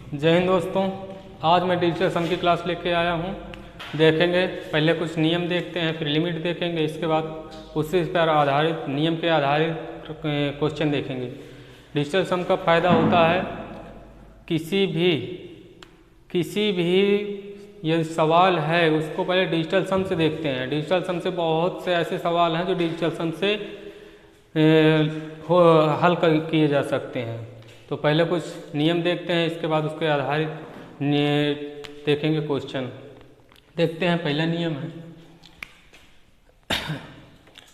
जय हिंद दोस्तों। आज मैं डिजिटल सम की क्लास लेके आया हूँ। देखेंगे पहले कुछ नियम देखते हैं, फिर लिमिट देखेंगे, इसके बाद उसी पर आधारित नियम के आधारित क्वेश्चन देखेंगे। डिजिटल सम का फ़ायदा होता है किसी भी ये सवाल है उसको पहले डिजिटल सम से देखते हैं। डिजिटल सम से बहुत से ऐसे सवाल हैं जो डिजिटल सम से हल किए जा सकते हैं। तो पहले कुछ नियम देखते हैं, इसके बाद उसके आधारित देखेंगे क्वेश्चन। देखते हैं, पहला नियम है,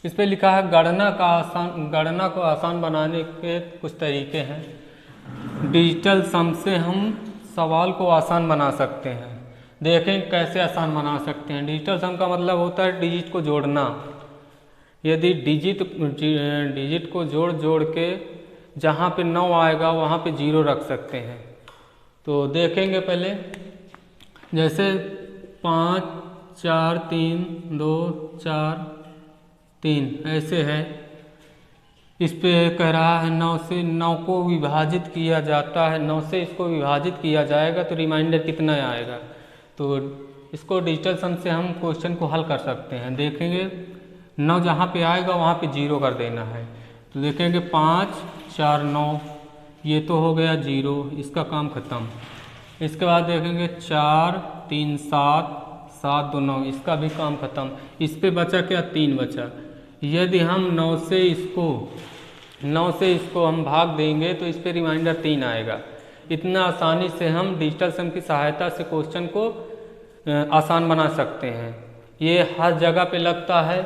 इस पे लिखा है गणना को आसान बनाने के कुछ तरीके हैं। डिजिटल सम से हम सवाल को आसान बना सकते हैं। देखें कैसे आसान बना सकते हैं। डिजिटल सम का मतलब होता है डिजिट को जोड़ना। यदि डिजिट को जोड़ के जहाँ पे 9 आएगा वहाँ पे 0 रख सकते हैं। तो देखेंगे पहले, जैसे 5 4 3 2 4 3 ऐसे है। इस पे कह रहा है 9 से 9 को विभाजित किया जाता है, 9 से इसको विभाजित किया जाएगा तो रिमाइंडर कितना आएगा। तो इसको डिजिटल सम से हम क्वेश्चन को हल कर सकते हैं। देखेंगे 9 जहाँ पे आएगा वहाँ पे 0 कर देना है। तो देखेंगे 5 4 9, ये तो हो गया 0, इसका काम खत्म। इसके बाद देखेंगे 4 3 7 7 2 9, इसका भी काम खत्म। इस पे बचा क्या, 3 बचा। यदि हम 9 से इसको हम भाग देंगे तो इस पे रिमाइंडर 3 आएगा। इतना आसानी से हम डिजिटल सम की सहायता से क्वेश्चन को आसान बना सकते हैं। ये हर जगह पे लगता है,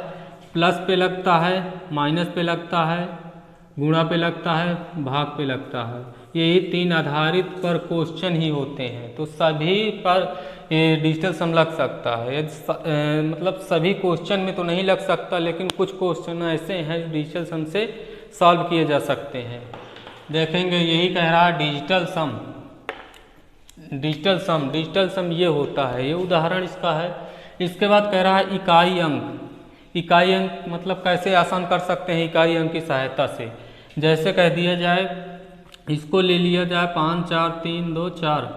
प्लस पे लगता है, माइनस पे लगता है, गुणा पे लगता है, भाग पे लगता है। यही 3 आधारित पर क्वेश्चन ही होते हैं। तो सभी पर ये डिजिटल सम लग सकता है। मतलब सभी क्वेश्चन में तो नहीं लग सकता, लेकिन कुछ क्वेश्चन ऐसे हैं जो डिजिटल सम से सॉल्व किए जा सकते हैं। देखेंगे, यही कह रहा है डिजिटल सम ये होता है, ये उदाहरण इसका है। इसके बाद कह रहा है इकाई अंक मतलब कैसे आसान कर सकते हैं इकाई अंक की सहायता से। जैसे कह दिया जाए, इसको ले लिया जाए 5 4 3 2 4।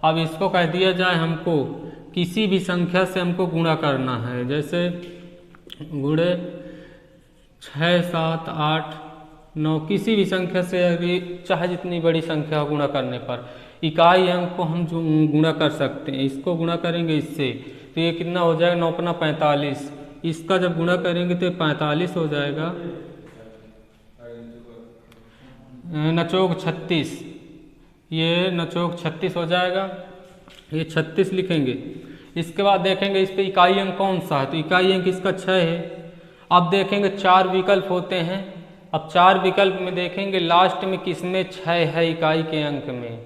अब इसको कह दिया जाए हमको किसी भी संख्या से हमको गुणा करना है। जैसे गुणे 6 7 8 9, किसी भी संख्या से, यदि चाहे जितनी बड़ी संख्या हो, गुणा करने पर इकाई अंक को हम जो गुणा कर सकते हैं। इसको गुणा करेंगे इससे तो ये कितना हो जाएगा, 9 अपना 45। इसका जब गुणा करेंगे तो 45 हो जाएगा, नचोक 36, ये नचोक 36 हो जाएगा। ये 36 लिखेंगे। इसके बाद देखेंगे इस पे इकाई अंक कौन सा है, तो इकाई अंक इसका 6 है। अब देखेंगे 4 विकल्प होते हैं। अब 4 विकल्प में देखेंगे लास्ट में किसमें 6 है इकाई के अंक में,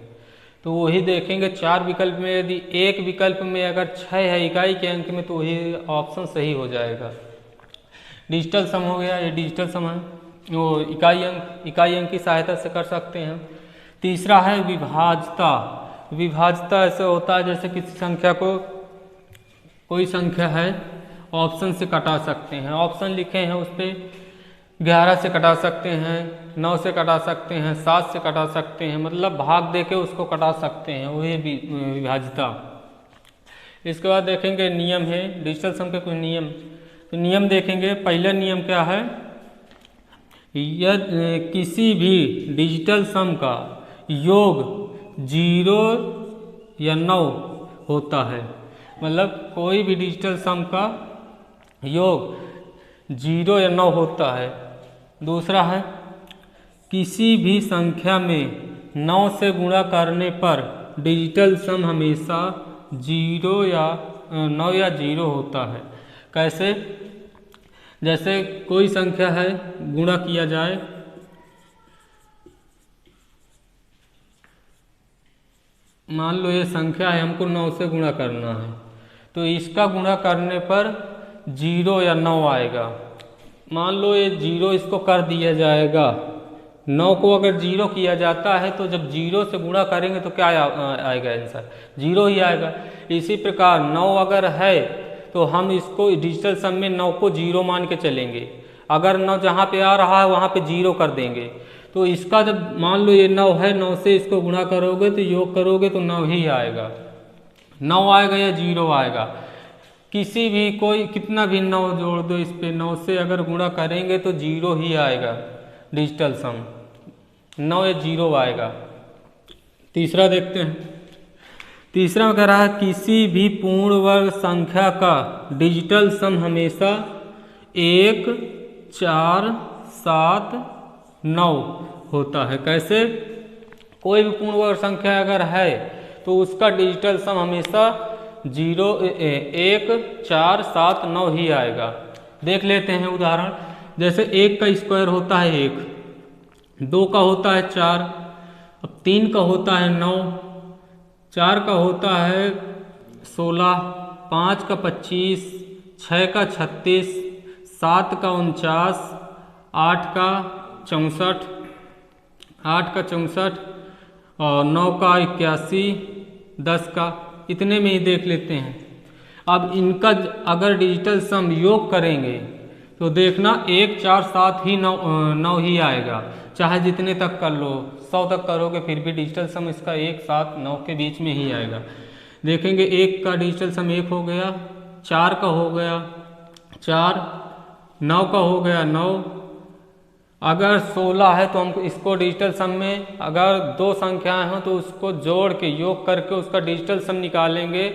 तो वही देखेंगे 4 विकल्प में यदि एक विकल्प में अगर 6 है इकाई के अंक में तो वही ऑप्शन सही हो जाएगा। डिजिटल सम हो गया, ये डिजिटल सम है, वो इकाई अंक की सहायता से कर सकते हैं। तीसरा है विभाज्यता ऐसे होता है जैसे किसी संख्या को, कोई संख्या है, ऑप्शन से कटा सकते हैं। ऑप्शन लिखे हैं उस पर 11 से कटा सकते हैं, 9 से कटा सकते हैं, 7 से कटा सकते हैं, मतलब भाग दे के उसको कटा सकते हैं, वही विभाज्यता। इसके बाद देखेंगे नियम है डिजिटल सम के कुछ नियम। तो नियम देखेंगे, पहला नियम क्या है, यदि किसी भी डिजिटल सम का योग 0 या 9 होता है, मतलब कोई भी डिजिटल सम का योग 0 या 9 होता है। दूसरा है किसी भी संख्या में 9 से गुणा करने पर डिजिटल सम हमेशा 9 या 0 होता है। कैसे, जैसे कोई संख्या है, गुणा किया जाए, मान लो ये संख्या है, हमको 9 से गुणा करना है, तो इसका गुणा करने पर 0 या 9 आएगा। मान लो ये 0 इसको कर दिया जाएगा, 9 को अगर 0 किया जाता है तो जब 0 से गुणा करेंगे तो क्या आएगा आंसर, 0 ही आएगा। इसी प्रकार 9 अगर है तो हम इसको डिजिटल सम में 9 को 0 मान के चलेंगे। अगर 9 जहाँ पे आ रहा है वहाँ पे 0 कर देंगे तो इसका जब मान लो ये 9 है, 9 से इसको गुणा करोगे तो योग करोगे तो 9 ही आएगा, 9 आएगा या 0 आएगा। किसी भी कोई कितना भी 9 जोड़ दो इस पे, 9 से अगर गुणा करेंगे तो 0 ही आएगा डिजिटल सम, 9 या 0 आएगा। तीसरा देखते हैं। तीसरा में कह रहा है किसी भी पूर्ण वर्ग संख्या का डिजिटल सम हमेशा 1, 4, 7, 9 होता है। कैसे? कोई भी पूर्ण वर्ग संख्या अगर है तो उसका डिजिटल सम हमेशा 0, 1, 4, 7, 9 ही आएगा। देख लेते हैं उदाहरण। जैसे 1 का स्क्वायर होता है 1, 2 का होता है 4, अब 3 का होता है 9, 4 का होता है 16, 5 का 25, 6 का 36, 7 का 49, 8 का 64, 8 का 64 और 9 का 81, 10 का, इतने में ही देख लेते हैं। अब इनका अगर डिजिटल सम योग करेंगे तो देखना 1, 4, 7 ही 9 ही आएगा, चाहे जितने तक कर लो, 100 तक करोगे फिर भी डिजिटल सम इसका 1, 7, 9 के बीच में ही आएगा। देखेंगे 1 का डिजिटल सम 1 हो गया, 4 का हो गया 4, 9 का हो गया 9। अगर 16 है तो हम इसको डिजिटल सम में अगर 2 संख्याएं हों तो उसको जोड़ के योग करके उसका डिजिटल सम निकालेंगे,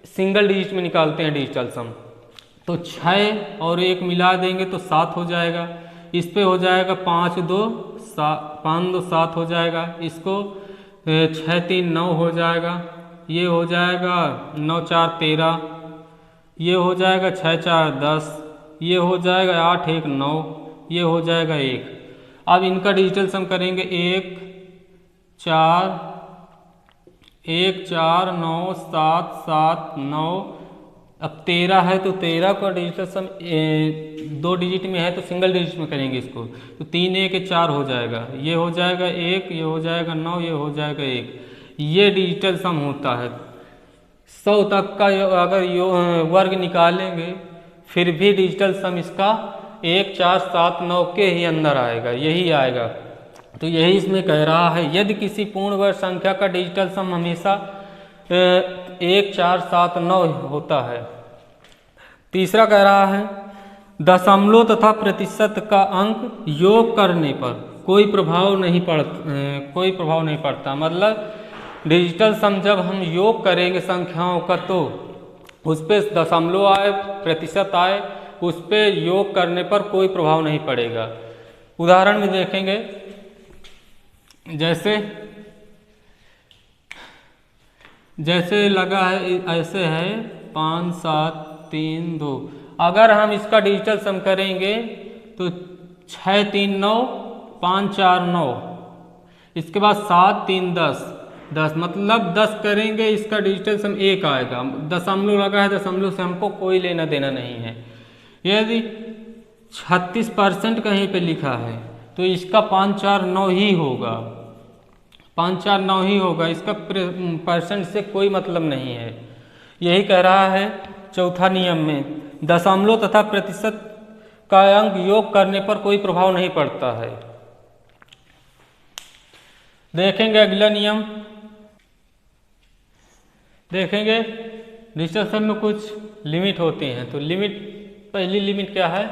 सिंगल डिजिट में निकालते हैं डिजिटल सम। तो 6 और 1 मिला देंगे तो 7 हो जाएगा। इस पे हो जाएगा 5, 2, 7 हो जाएगा। इसको 6, 3, 9 हो जाएगा। ये हो जाएगा 9, 4, 13। ये हो जाएगा 6, 4, 10। ये हो जाएगा 8, 1, 9। ये हो जाएगा 1। अब इनका डिजिटल सम करेंगे 1, 4, 9, 7, 7, 9। अब 13 है तो 13 का डिजिटल सम 2 डिजिट में है तो सिंगल डिजिट में करेंगे इसको, तो 3, 1, 4 हो जाएगा। ये हो जाएगा 1, ये हो जाएगा 9, ये हो जाएगा 1। ये डिजिटल सम होता है। 100 तक का अगर वर्ग निकालेंगे फिर भी डिजिटल सम इसका 1, 4, 7, 9 के ही अंदर आएगा, यही आएगा। तो यही इसमें कह रहा है यदि किसी पूर्ण वर्ग संख्या का डिजिटल सम हमेशा 1, 4, 7, 9 होता है। तीसरा कह रहा है दशमलव तथा प्रतिशत का अंक योग करने पर कोई प्रभाव नहीं पड़ता। मतलब डिजिटल सम जब हम योग करेंगे संख्याओं का तो उस पर दशमलव आए, प्रतिशत आए, उस पर योग करने पर कोई प्रभाव नहीं पड़ेगा। उदाहरण में देखेंगे, जैसे लगा है ऐसे है 5, 7, 3, 2। अगर हम इसका डिजिटल सम करेंगे तो 6, 3, 9, 5, 4, 9। इसके बाद 7, 3, 10, 10 मतलब 10 करेंगे, इसका डिजिटल सम 1 आएगा। दशमलव लगा है, दशमलव से हमको कोई लेना देना नहीं है। यदि 36% कहीं पे लिखा है तो इसका 5, 4, 9 ही होगा, 5, 4, 9 ही होगा। इसका परसेंट से कोई मतलब नहीं है। यही कह रहा है चौथा नियम में दशमलव तथा प्रतिशत का अंक योग करने पर कोई प्रभाव नहीं पड़ता है। देखेंगे अगला नियम, देखेंगे डिजिटल सम में कुछ लिमिट होती हैं। तो पहली लिमिट क्या है?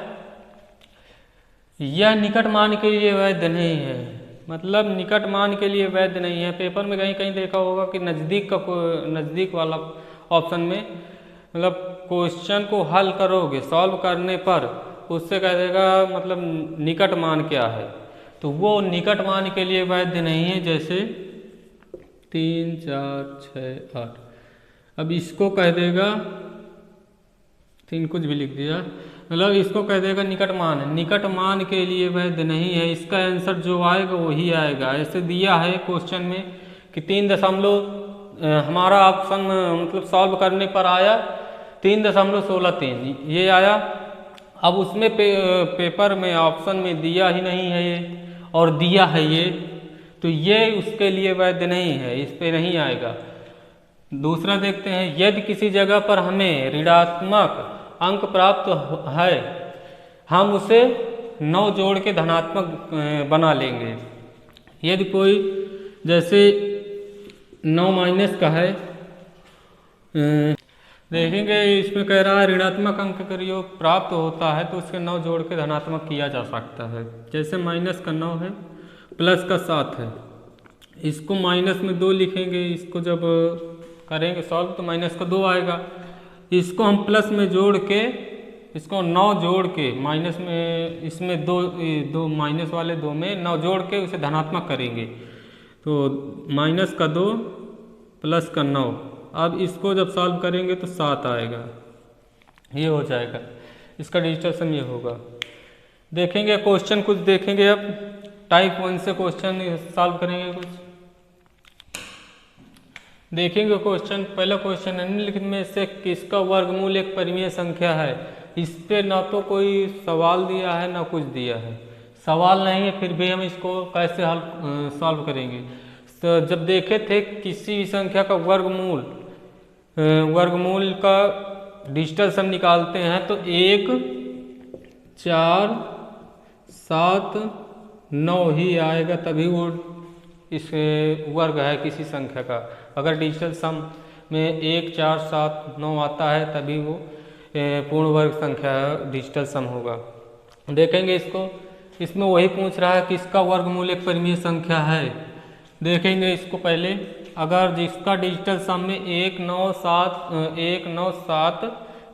यह निकट मान के लिए वैध नहीं है। मतलब निकट मान के लिए वैध नहीं है। पेपर में कहीं कहीं देखा होगा कि नज़दीक वाला ऑप्शन में मतलब क्वेश्चन को हल करोगे, सॉल्व करने पर उससे कह देगा मतलब निकट मान क्या है, तो वो निकट मान के लिए वैध नहीं है। जैसे 3, 4, 6, 8। अब इसको कह देगा 3 कुछ भी लिख दिया, मतलब इसको कह देगा निकट मान है। निकट मान के लिए वैध नहीं है। इसका आंसर जो आएगा वही आएगा। ऐसे दिया है क्वेश्चन में कि 3 हमारा ऑप्शन मतलब सॉल्व करने पर आया 3.163 ये आया। अब उसमें पेपर में ऑप्शन में दिया ही नहीं है ये और दिया है ये, तो ये उसके लिए वैध नहीं है, इस पे नहीं आएगा। दूसरा देखते हैं, यदि किसी जगह पर हमें ऋणात्मक अंक प्राप्त है, हम उसे 9 जोड़ के धनात्मक बना लेंगे। यदि कोई जैसे 9 माइनस का है, देखेंगे इसमें कह रहा है ऋणात्मक अंक का योग प्राप्त होता है तो उसके 9 जोड़ के धनात्मक किया जा सकता है। जैसे माइनस का 9 है, प्लस का 7 है, इसको माइनस में 2 लिखेंगे, इसको जब करेंगे सॉल्व तो माइनस का 2 आएगा। इसको हम प्लस में जोड़ के, इसको 9 जोड़ के माइनस में, इसमें दो माइनस वाले 2 में 9 जोड़ के उसे धनात्मक करेंगे तो माइनस का 2 प्लस का 9। अब इसको जब सॉल्व करेंगे तो 7 आएगा, ये हो जाएगा। इसका डिजिटल सम ये होगा। देखेंगे क्वेश्चन कुछ देखेंगे, अब टाइप 1 से क्वेश्चन सॉल्व करेंगे कुछ। देखेंगे क्वेश्चन, पहला क्वेश्चन है निम्नलिखित में से किसका वर्गमूल एक परिमेय संख्या है। इस पे ना तो कोई सवाल दिया है ना कुछ दिया है, सवाल नहीं है, फिर भी हम इसको कैसे हल सॉल्व करेंगे। तो जब देखे थे किसी भी संख्या का वर्गमूल का डिजिटल सम निकालते हैं तो 1, 4, 7, 9 ही आएगा, तभी वो इस वर्ग है किसी संख्या का। अगर डिजिटल सम में 1, 4, 7, 9 आता है तभी वो पूर्ण वर्ग संख्या डिजिटल सम होगा। देखेंगे इसको, इसमें वही पूछ रहा है कि इसका वर्गमूल एक परिमेय संख्या है। देखेंगे इसको पहले, अगर जिसका डिजिटल सम में 1, 9, 7,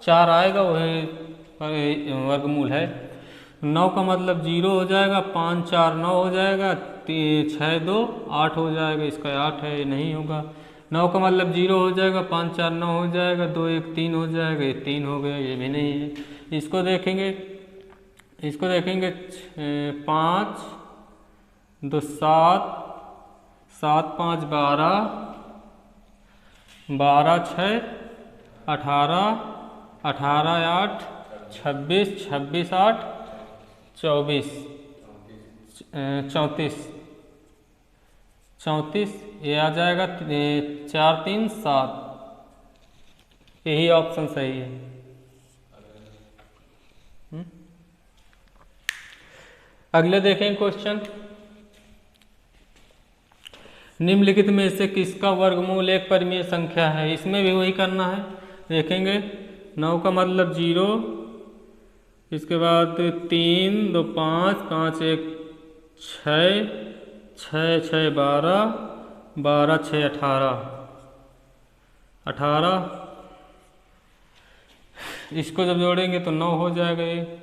4 आएगा वही वर्गमूल है। 9 का मतलब 0 हो जाएगा, 5, 4, 9 हो जाएगा, 6, 2, 8 हो जाएगा, इसका 8 है, ये नहीं होगा। 9 का मतलब 0 हो जाएगा, 5, 4, 9 हो जाएगा, 2, 1, 3 हो जाएगा, ये 3 हो गया, ये भी नहीं है। इसको देखेंगे 5, 2, 7, 7, 5, 12, 12, 6, 18, 18, 8, 26, 26, 8, 24, 34, ये आ जाएगा 4, 3, 7, यही ऑप्शन सही है। अगले देखें क्वेश्चन, निम्नलिखित में से किसका वर्गमूल एक परिमेय संख्या है। इसमें भी वही करना है। देखेंगे 9 का मतलब 0, इसके बाद 3, 2, 5, 5, 1, 6, 6, 6, 12, 12, 6, 18, 18, इसको जब जोड़ेंगे तो 9 हो जाएगा। ये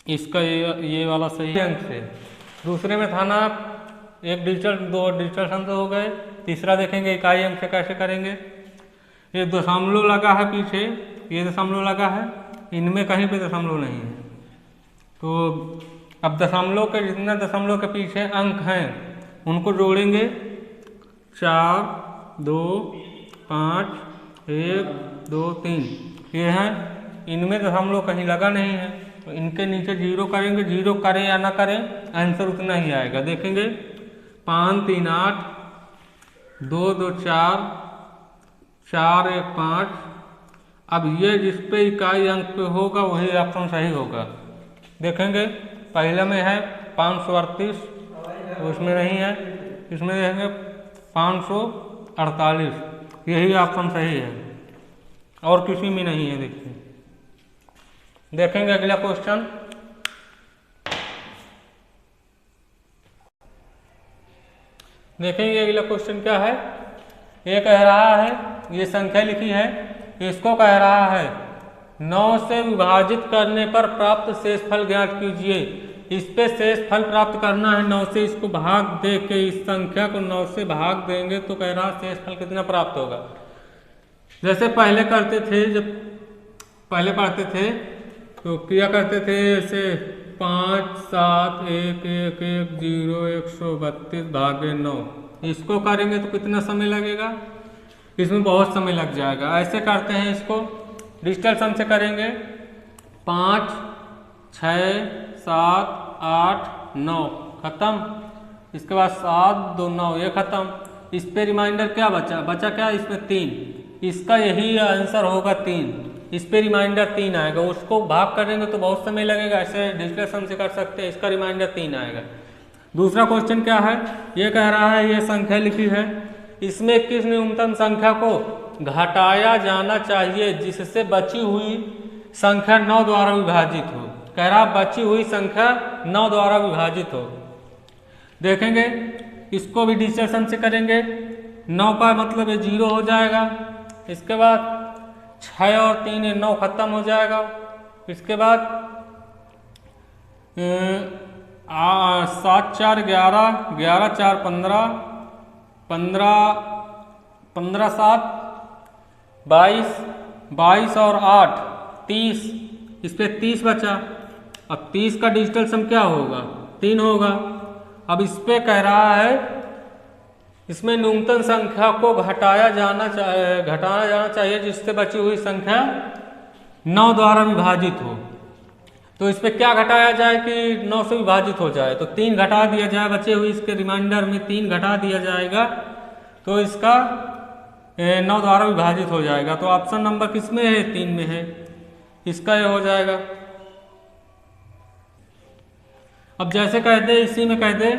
इसका ये वाला सही अंक से। दूसरे में था ना एक डिजिटल, 2 डिजिटल सम हो गए। तीसरा देखेंगे इकाई अंक से कैसे करेंगे। ये दशमलव लगा है पीछे, ये दशमलव लगा है, इनमें कहीं पे दशमलव नहीं है। तो अब दशमलव के जितने दशमलव के पीछे अंक हैं उनको जोड़ेंगे। 4, 2, 5, 1, 2, 3 ये हैं, इनमें दशमलव कहीं लगा नहीं है तो इनके नीचे 0 करेंगे। 0 करें या ना करें आंसर उतना ही आएगा। देखेंगे 5, 3, 8, 2, 2, 4, 4, 1, 5। अब ये जिस पे इकाई अंक पे होगा वही ऑप्शन सही होगा। देखेंगे पहले में है 538, उसमें नहीं है। इसमें देखेंगे 548, यही ऑप्शन सही है और किसी में नहीं है। देखिए देखेंगे अगला क्वेश्चन, देखेंगे अगला क्वेश्चन क्या है। ये कह रहा है, ये संख्या लिखी है, इसको कह रहा है 9 से विभाजित करने पर प्राप्त शेषफल ज्ञात कीजिए। इस पे शेषफल प्राप्त करना है। 9 से इसको भाग दे के, इस संख्या को 9 से भाग देंगे तो कह रहा शेषफल कितना प्राप्त होगा। जैसे पहले करते थे, जब पहले पढ़ते थे तो किया करते थे ऐसे 5, 7, 1, 1, 1, 0, 132 भागे 9। इसको करेंगे तो कितना समय लगेगा, इसमें बहुत समय लग जाएगा। ऐसे करते हैं, इसको डिजिटल सम से करेंगे। 5, 6, 7, 8, 9 खत्म। इसके बाद 7, 2, 9 ये खत्म। इस पे रिमाइंडर क्या बचा, बचा क्या इसमें 3। इसका यही आंसर होगा 3। इस पे रिमाइंडर 3 आएगा। उसको भाग करेंगे तो बहुत समय लगेगा। ऐसे डिजिटल सम से कर सकते हैं। इसका रिमाइंडर 3 आएगा। दूसरा क्वेश्चन क्या है, ये कह रहा है ये संख्या लिखी है, इसमें किस न्यूनतम संख्या को घटाया जाना चाहिए जिससे बची हुई संख्या 9 द्वारा विभाजित हो। कह रहा बची हुई संख्या 9 द्वारा विभाजित हो। देखेंगे इसको भी डिजिटल सम से करेंगे। 9 का मतलब ये 0 हो जाएगा। इसके बाद 6 और 3 9 खत्म हो जाएगा। इसके बाद 7 4 11, 11 4 15, 15 7 22, 22 और 8 30, इस पे 30 बचा। अब 30 का डिजिटल सम क्या होगा, 3 होगा। अब इस पे कह रहा है इसमें न्यूनतम संख्या को घटाया जाना चाहिए जिससे बची हुई संख्या 9 द्वारा विभाजित हो। तो इस पे क्या घटाया जाए कि 9 से विभाजित हो जाए, तो 3 घटा दिया जाए, बचे हुए इसके रिमाइंडर में 3 घटा दिया जाएगा तो इसका 9 द्वारा विभाजित हो जाएगा। तो ऑप्शन नंबर किस में है, 3 में है, इसका ये हो जाएगा। अब जैसे कह दे इसी में कह दे,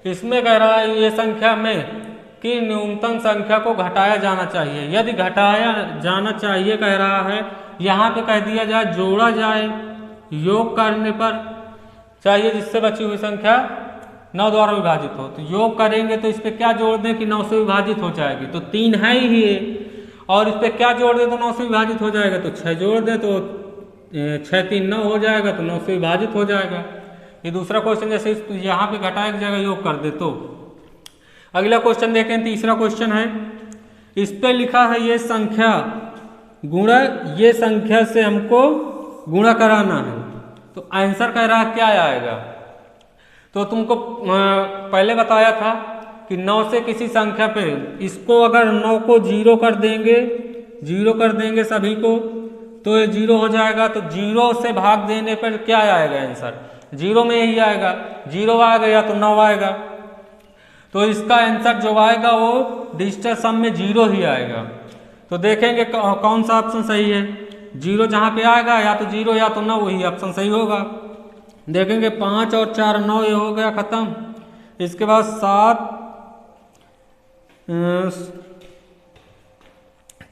इसमें कह रहा है ये संख्या में कि न्यूनतम संख्या को घटाया जाना चाहिए। यदि घटाया जाना चाहिए कह रहा है, यहाँ पे कह दिया जाए जोड़ा जाए, योग करने पर चाहिए जिससे बची हुई संख्या 9 द्वारा विभाजित हो। तो योग करेंगे तो इस पर क्या जोड़ दें कि 9 से विभाजित हो जाएगी, तो 3 है ही है, और इस पर क्या जोड़ दे तो 9 से विभाजित हो जाएगा, तो 6 जोड़ दे तो 6 3 9 हो जाएगा, तो 9 से विभाजित हो जाएगा। ये दूसरा क्वेश्चन जैसे यहाँ पे घटाए की जगह योग कर दे। तो अगला क्वेश्चन देखें, तीसरा क्वेश्चन है, इस पे लिखा है ये संख्या गुणा, ये संख्या से हमको गुणा कराना है। तो आंसर कह रहा क्या आएगा, तो तुमको पहले बताया था कि 9 से किसी संख्या पे इसको अगर 9 को 0 कर देंगे, 0 कर देंगे सभी को, तो ये 0 हो जाएगा। तो 0 से भाग देने पर क्या आएगा आंसर, 0 में ही आएगा। 0 आएगा या तो 9 आएगा, तो इसका आंसर जो आएगा वो डिजिटल सम में 0 ही आएगा। तो देखेंगे कौन सा ऑप्शन सही है। 0 जहाँ पे आएगा या तो 0 या तो 9, वही ऑप्शन सही होगा। देखेंगे 5 और 4 9, ये हो गया खत्म। इसके बाद 7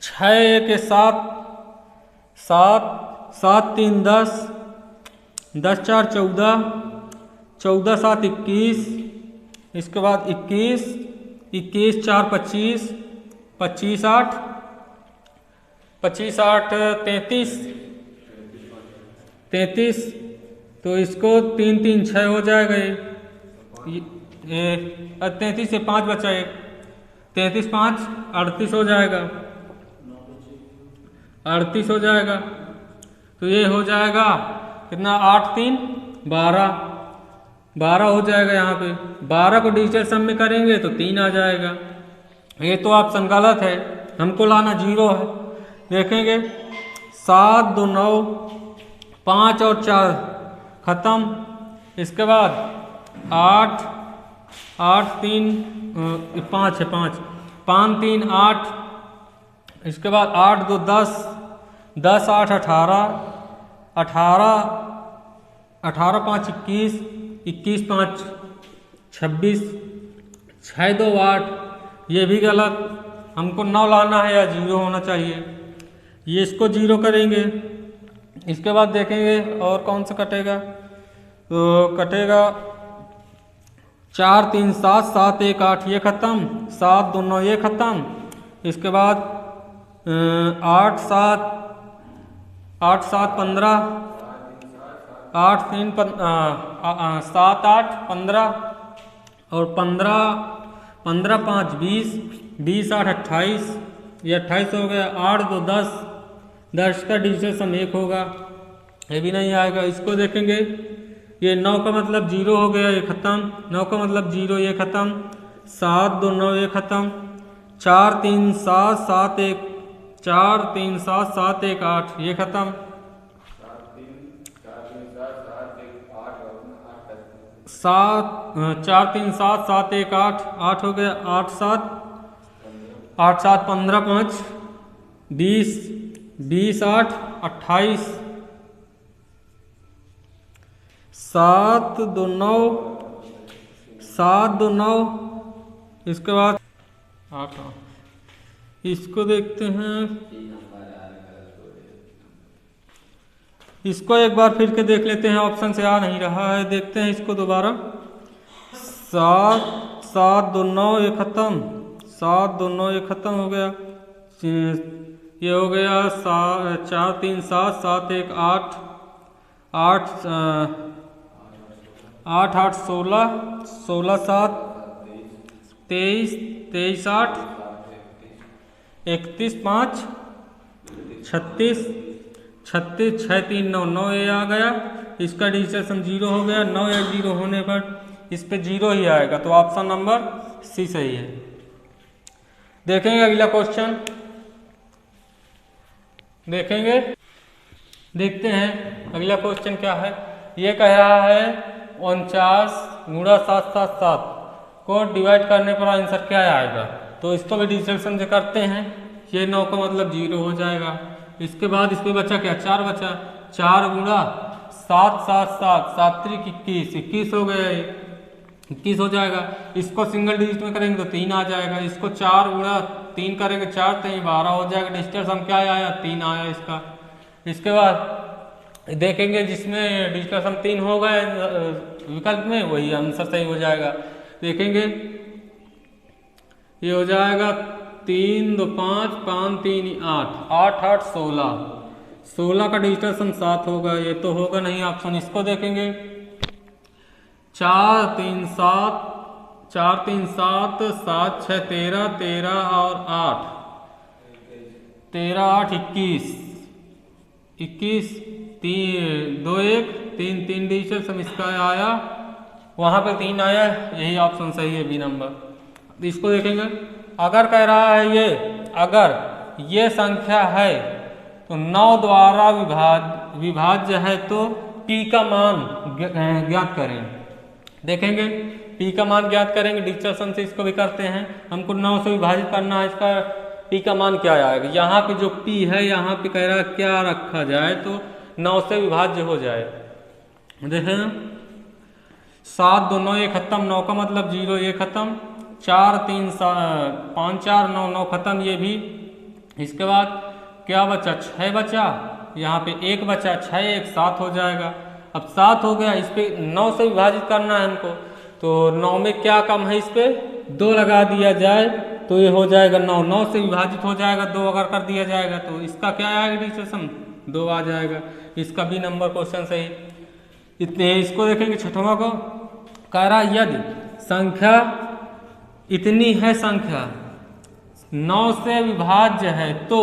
6 1 7 7 7 3 10 10 4 14 14 7 21, इसके बाद 21 21 4 25 25 8 25 8 33 33, तो इसको 3 3 6 हो जाएगा। ये 33 से 5 बचा, 33 5 38 हो जाएगा, 38 हो जाएगा। तो ये हो जाएगा कितना, 8 3 12 12 हो जाएगा। यहाँ पे 12 को डिजिटल सम में करेंगे तो 3 आ जाएगा। ये तो ऑप्शन गलत है, हमको लाना 0 है। देखेंगे 7 2 9 5 और 4 खत्म। इसके बाद 8 8 3 5 है, 5 5 3 8, इसके बाद 8 2 10 10 8 18 18 18 5 21 21 5 26 6 2 8, ये भी गलत। हमको 9 लाना है या 0 होना चाहिए, ये इसको 0 करेंगे। इसके बाद देखेंगे और कौन सा कटेगा, तो कटेगा 4 3 7 7 1 8, ये खत्म। 7 2 9, ये खत्म। इसके बाद 8 7 8 7 15 8 3 7 8 15 और 15 15 5 20 20 8 28, ये 28 हो गया। 8 2 10 10 का डिजिटल सम 1 होगा, ये भी नहीं आएगा। इसको देखेंगे, ये 9 का मतलब 0 हो गया, ये खत्म। 9 का मतलब 0, ये खत्म। 7 2 9, ये खत्म। 4 3 7 7 1 4 3 7 7 1 8, ये खत्म। 4 3 7 7 1 8 8 हो गया। 8 7 15 5 20 20 8 28, 7 2 9 7 2 9, इसके बाद 8। इसको देखते हैं, इसको एक बार फिर के देख लेते हैं, ऑप्शन से आ नहीं रहा है, देखते हैं इसको दोबारा। 7 7 2 9 ये खत्म, 7 2 9 ये खत्म हो गया, ये हो गया 4 3 7 7 1 8 8 8 8 16 16 7 23 23 8 31 5 36 36 6 3 9 9 ये आ गया, इसका डिजिटल सम 0 हो गया। 9 या 0 होने पर इस पे 0 ही आएगा, तो ऑप्शन नंबर सी सही है। देखेंगे अगला क्वेश्चन, देखेंगे, देखते हैं अगला क्वेश्चन क्या है। ये कह रहा है 49 गुणा 7 7 7 को डिवाइड करने पर आंसर क्या आएगा। तो इसको भी डिजिटल सम से करते हैं, ये 9 का मतलब 0 हो जाएगा। इसके बाद इस पे बचा क्या, 4 बचा, 4 गुणा 7 7 7 7 3 21 21 हो गया, 21 हो जाएगा। इसको सिंगल डिजिट में करेंगे तो 3 आ जाएगा। इसको 4 गुणा 3 करेंगे, 4 3 12 हो जाएगा। डिजिटल सम क्या आया, 3 आया इसका। इसके बाद देखेंगे जिसमें डिजिटल सम 3 हो गए विकल्प में, वही आंसर सही हो जाएगा। देखेंगे ये हो जाएगा 3 2 5 5 3 8 8 8 16 16 का डिजिटल सम 7 होगा, ये तो होगा नहीं ऑप्शन। इसको देखेंगे 4 3 7 4 3 7 7 6 13 13 और 8 13 8 21 21 3 2 1 3 3 डिजिटल सम इसका आया, वहां पे 3 आया, यही ऑप्शन सही है, बी नंबर। इसको देखेंगे, अगर कह रहा है ये, अगर ये संख्या है तो 9 द्वारा विभाज्य है तो p का मान ज्ञात करें। देखेंगे p का मान ज्ञात करेंगे, डिजिटल सम से इसको भी करते हैं। हमको 9 से विभाजित करना है, इसका p का मान क्या आएगा। यहाँ पे जो p है, यहाँ पे कह रहा है क्या रखा जाए तो 9 से विभाज्य हो जाए। देखें 7 2 9 ये खत्म, 9 का मतलब 0 ये खत्म, 4 3 5 4 9 9 खत्म ये भी। इसके बाद क्या बचा, 6 बचा, यहाँ पे 1 बचा, 6 1 7 हो जाएगा। अब 7 हो गया, इस पे 9 से विभाजित करना है हमको, तो 9 में क्या कम है, इस पे 2 लगा दिया जाए तो ये हो जाएगा 9, 9 से विभाजित हो जाएगा, 2 अगर कर दिया जाएगा तो इसका क्या आएगा डिजिटल सम, 2 आ जाएगा। इसका भी नंबर क्वेश्चन सही। इतने इसको देखेंगे छठवां को, कह रहा यदि संख्या इतनी है, संख्या 9 से विभाज्य है तो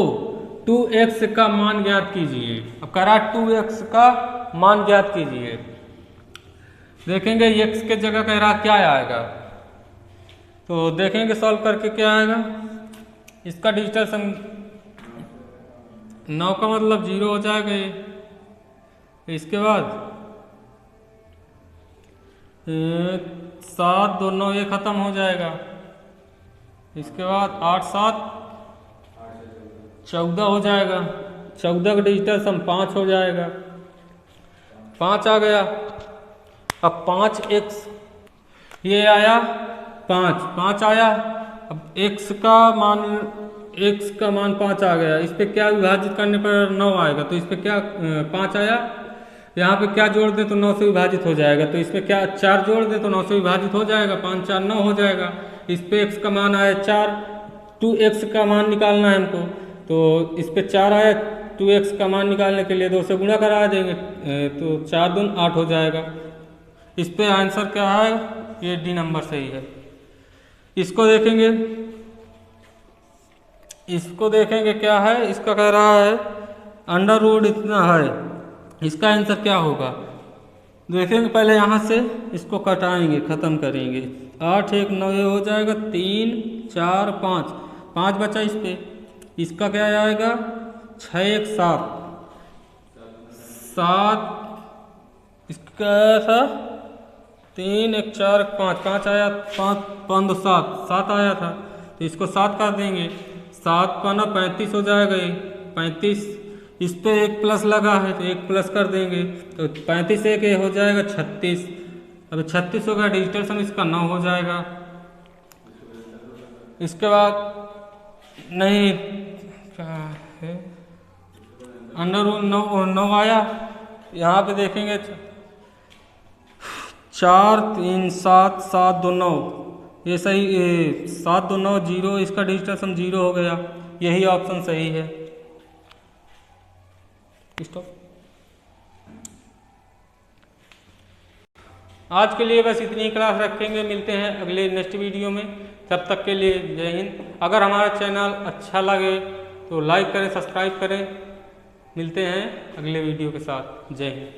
2x का मान ज्ञात कीजिए। अब कह रहा 2x का मान ज्ञात कीजिए। देखेंगे x के जगह कह रहा क्या आएगा, तो देखेंगे सॉल्व करके क्या आएगा। इसका डिजिटल सम 9 का मतलब 0 हो जाएगा ये। इसके बाद 7 2 9 ये खत्म हो जाएगा। इसके बाद 8 7 14 हो जाएगा, 14 का डिजिटल सम 5 हो जाएगा, 5 आ गया। अब 5x ये आया, 5 आया। अब x का मान 5 आ गया, इस पे क्या विभाजित करने पर 9 आएगा, तो इस पे क्या 5 आया, यहाँ पे क्या जोड़ दे तो 9 से विभाजित हो जाएगा, तो इसमें क्या 4 जोड़ दे तो 9 से विभाजित हो जाएगा, 5 4 9 हो जाएगा। इस पे x का मान आया 4, 2x का मान निकालना है हमको, तो इस पे 4 आया, 2x का मान निकालने के लिए 2 से गुणा करा देंगे, तो 4 दून 8 हो जाएगा। इस पे आंसर क्या है, ये डी नंबर सही है। इसको देखेंगे क्या है, इसका कह रहा है अंडर रूट इतना है, इसका आंसर क्या होगा। देखेंगे पहले यहाँ से इसको कटाएंगे, ख़त्म करेंगे। 8 1 9 ये हो जाएगा, 3 4 5 बचा इस पे, इसका क्या आएगा 6 1 7 इसका था 3 1 4 5 आया, 5 5 7 आया था, तो इसको 7 कर देंगे, 7 5 35 हो जाएगा ये 35। इस पे 1 प्लस लगा है तो 1 प्लस कर देंगे, तो 35 1 हो जाएगा 36, अब 36 हो गया, डिजिटल सम इसका 9 हो जाएगा। इसके बाद नहीं क्या है, अंडर रूट 9 आया। यहाँ पे देखेंगे 4 3 7 7 2 9, ये सही 7 2 9 0, इसका डिजिटल सम 0 हो गया। यही ऑप्शन सही है। स्टॉप। आज के लिए बस इतनी क्लास रखेंगे, मिलते हैं अगले नेक्स्ट वीडियो में। तब तक के लिए जय हिंद। अगर हमारा चैनल अच्छा लगे तो लाइक करें, सब्सक्राइब करें। मिलते हैं अगले वीडियो के साथ। जय हिंद।